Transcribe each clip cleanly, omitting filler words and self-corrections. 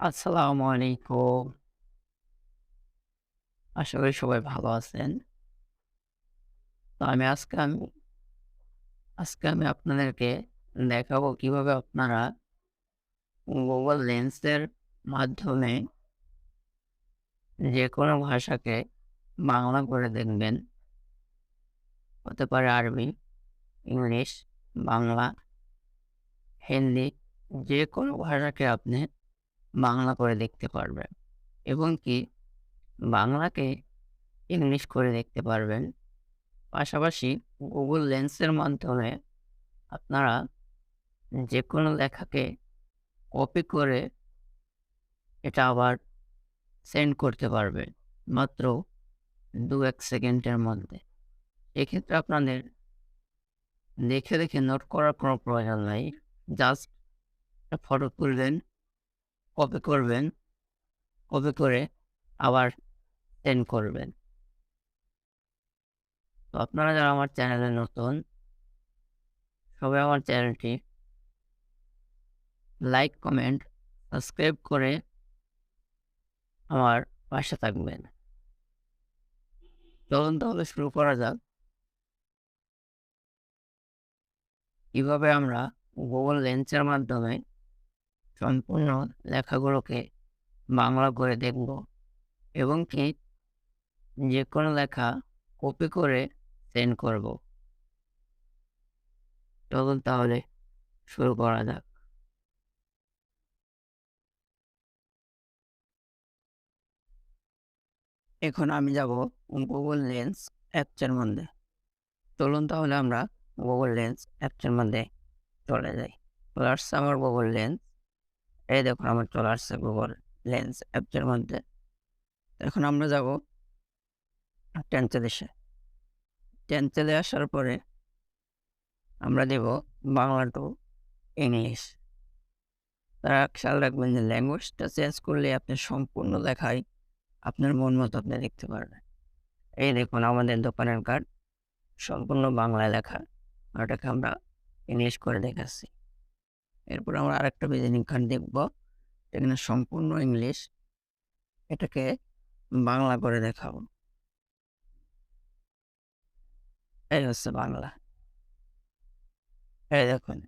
আসসালামু আলাইকুম। আশা করি সবাই ভালো আছেন। তো আজকে আমি আপনাদেরকে দেখাবো কিভাবে আপনারা গুগল লেন্সের মাধ্যমে যেকোনো ভাষাকে বাংলা করে দেখবেন। হতে পারে আরবি, ইংলিশ, বাংলা, হিন্দি, যেকোনো ভাষাকে আপনি বাংলা করে দেখতে পারবেন এবং কি বাংলাকে ইংলিশ করে দেখতে পারবেন। পাশাপাশি গুগল লেন্সের মাধ্যমে আপনারা যেকোনো লেখাকে কপি করে এটা আবার সেন্ড করতে পারবেন মাত্র 2-1 সেকেন্ডের মধ্যে। এক্ষেত্রে আপনাদের দেখে দেখে নোট করার কোনো প্রয়োজন নাই। জাস্ট একটা ফটো তুলবেন, কপি করবেন, কপি করে আবার সেন্ড করবেন। তো আপনারা যারা আমার চ্যানেলে নতুন, সবাই আমার চ্যানেলটি লাইক, কমেন্ট, সাবস্ক্রাইব করে আমার পাশে থাকবেন। চলুন তাহলে শুরু করা যাক। কিভাবে আমরা গুগল লেন্সের মাধ্যমে সম্পূর্ণ লেখাগুলোকে বাংলা করে দেখব এবং কি যে কোনো লেখা কপি করে সেন্ড করব। চলুন তাহলে শুরু করা যাক। এখন আমি যাব গুগল লেন্স অ্যাপসের মধ্যে। চলুন তাহলে আমরা গুগল লেন্স অ্যাপসের মধ্যে চলে যাই। চলে আসছে আমার গুগল লেন্স। এই দেখুন আমার চলে আসছে গুগল লেন্স অ্যাপসের মধ্যে। এখন আমরা যাব টেন্সেলে আসার পরে আমরা দেব বাংলা টু ইংলিশ। তারা খেয়াল রাখবেন যে ল্যাঙ্গুয়েজটা চেঞ্জ করলে আপনি সম্পূর্ণ লেখায় আপনার মন মতো আপনি লিখতে পারবেন। এই দেখুন আমাদের দোকানের কার্ড সম্পূর্ণ বাংলায় লেখা, ওটাকে আমরা ইংলিশ করে দেখাচ্ছি। এরপর আমরা আরেকটা ভিজিটিং কার্ড দেখব, এখানে সম্পূর্ণ ইংলিশ, এটাকে বাংলা করে দেখাবো। এই হচ্ছে বাংলা। এই দেখুন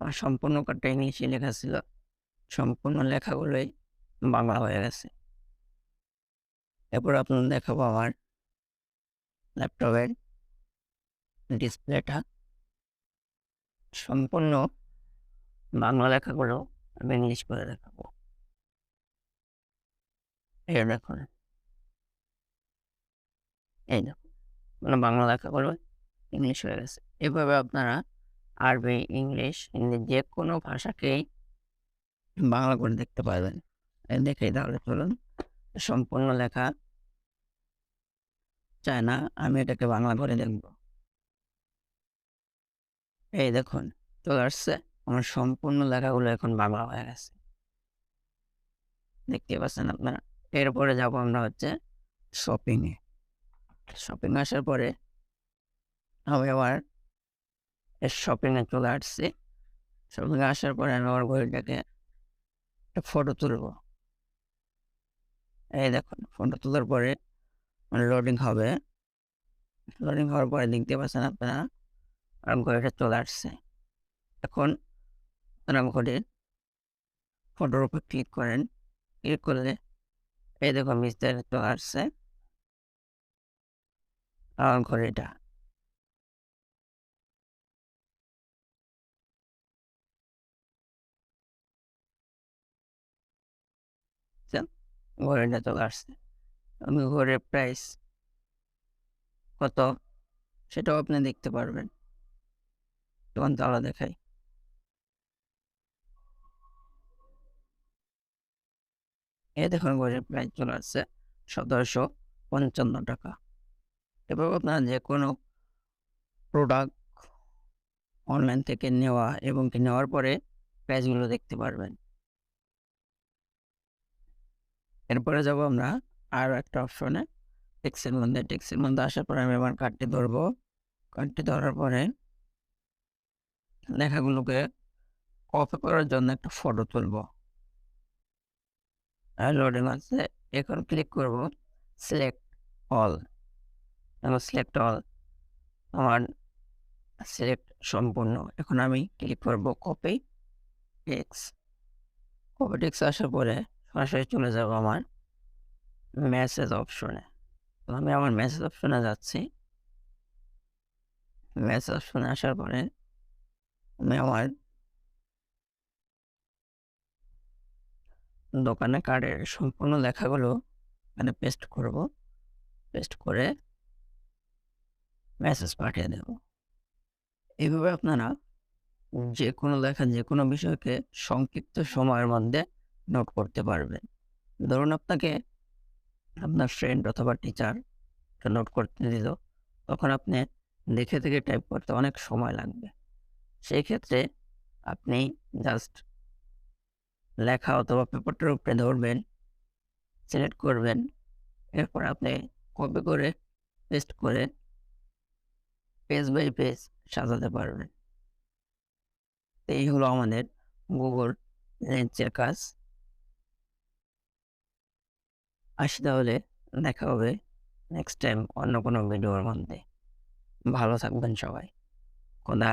আমার সম্পূর্ণ কার্ডটা ইংলিশে লেখা ছিল, সম্পূর্ণ লেখাগুলোই বাংলা হয়ে গেছে। এরপর আপনার দেখাবো আমার ল্যাপটপের ডিসপ্লেটা, সম্পূর্ণ বাংলা লেখাগুলো আমি ইংলিশ করে দেখাবো। এই দেখুন, এই দেখুন মানে বাংলা লেখাগুলো ইংলিশ হয়ে গেছে। এভাবে আপনারা আরবি, ইংলিশ, হিন্দি যে কোনো ভাষাকেই বাংলা করে দেখতে পারবেন। দেখেই তাহলে চলুন, সম্পূর্ণ লেখা চায় না, আমি এটাকে বাংলা করে দেখব। এই দেখুন চলে আসছে, আমার সম্পূর্ণ লেখাগুলো এখন বাংলা হয়ে গেছে, দেখতে পাচ্ছেন আপনারা। এরপরে যাবো আমরা হচ্ছে শপিংয়ে। শপিং আসার পরে আমি আবার শপিংয়ে চলে আসছি। শপিংয়ে আসার পরে আমি আমার ঘড়িটাকে একটা ফটো তুলব। এই দেখুন ফটো তোলার পরে লোডিং হবে। লোডিং হওয়ার পরে দেখতে পাচ্ছেন আপনারা আমার ঘড়িটা চলে আসছে। এখন আপনারা ঘড়ির ফটোর উপর ক্লিক করেন। ক্লিক করলে এই দেখুন বিস্তারিত চলে আসছে আমার ঘড়িটা। ঘড়িটা চলে আসছে। আমি ঘড়ির প্রাইস কত সেটাও আপনি দেখতে পারবেন। তখন তাহলে দেখাই। এই দেখুন ঘড়ির প্রাইস চলে আসছে 1755 টাকা। এভাবে আপনারা যে কোনো প্রোডাক্ট অনলাইন থেকে নেওয়া এবং নেওয়ার পরে প্রাইসগুলো দেখতে পারবেন। এরপরে যাব আমরা আরও একটা অপশনে, টেক্সটের মধ্যে আসার পরে আমি আমার কার্ডটি ধরবো। কার্ডটি ধরার পরে লেখাগুলোকে কপি করার জন্য একটা ফটো তুলবো। লোডিং আছে, এখন ক্লিক করব সিলেক্ট অল। সিলেক্ট অল আমার সিলেক্ট সম্পূর্ণ। এখন আমি ক্লিক করব কপি টেক্সট। কপি টেক্সট আসার পরে সরাসরি চলে যাব আমার মেসেজ অপশনে। তো আমি আমার মেসেজ অপশনে যাচ্ছি। মেসেজ অপশনে আসার পরে আমি আমার দোকানে কার্ডের সম্পূর্ণ লেখাগুলো এখানে পেস্ট করব। পেস্ট করে মেসেজ পাঠিয়ে দেব। এইভাবে আপনারা যে কোনো লেখা যে কোনো বিষয়কে সংক্ষিপ্ত সময়ের মধ্যে নোট করতে পারবেন। ধরুন আপনাকে আপনার ফ্রেন্ড অথবা টিচার নোট করতে দিল, তখন আপনি দেখে থেকে টাইপ করতে অনেক সময় লাগবে। সেই ক্ষেত্রে আপনি জাস্ট লেখা অথবা পেপারটার উপরে ধরবেন, সিলেক্ট করবেন, এরপর আপনি কপি করে পেস্ট করে পেজ বাই পেজ সাজাতে পারবেন। এই হলো আমাদের গুগল লেন্সের কাজ। আসি তাহলে, দেখা হবে নেক্সট টাইম অন্য কোনো ভিডিওর মধ্যে। ভালো থাকবেন সবাই। খোদা